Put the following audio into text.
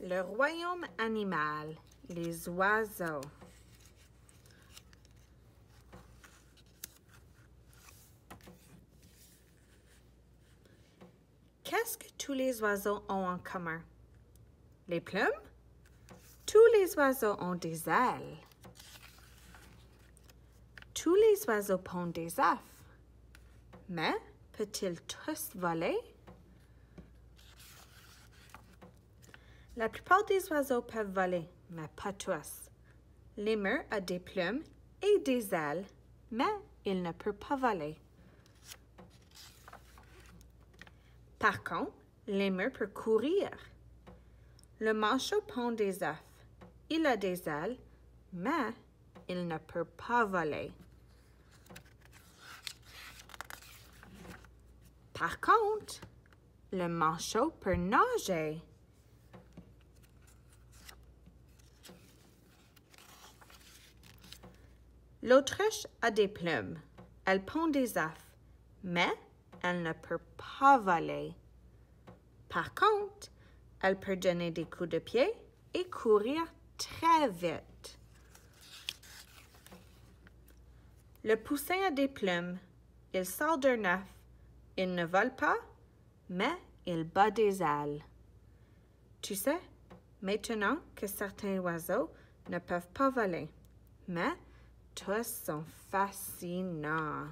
Le royaume animal, les oiseaux. Qu'est-ce que tous les oiseaux ont en commun? Les plumes? Tous les oiseaux ont des ailes. Tous les oiseaux pondent des œufs. Mais peut-ils tous voler? La plupart des oiseaux peuvent voler, mais pas tous. L'émeu a des plumes et des ailes, mais il ne peut pas voler. Par contre, l'émeu peut courir. Le manchot pond des œufs. Il a des ailes, mais il ne peut pas voler. Par contre, le manchot peut nager. L'autruche a des plumes. Elle pond des œufs, mais elle ne peut pas voler. Par contre, elle peut donner des coups de pied et courir très vite. Le poussin a des plumes. Il sort d'un œuf. Il ne vole pas, mais il bat des ailes. Tu sais, maintenant que certains oiseaux ne peuvent pas voler, mais tous sont fascinants.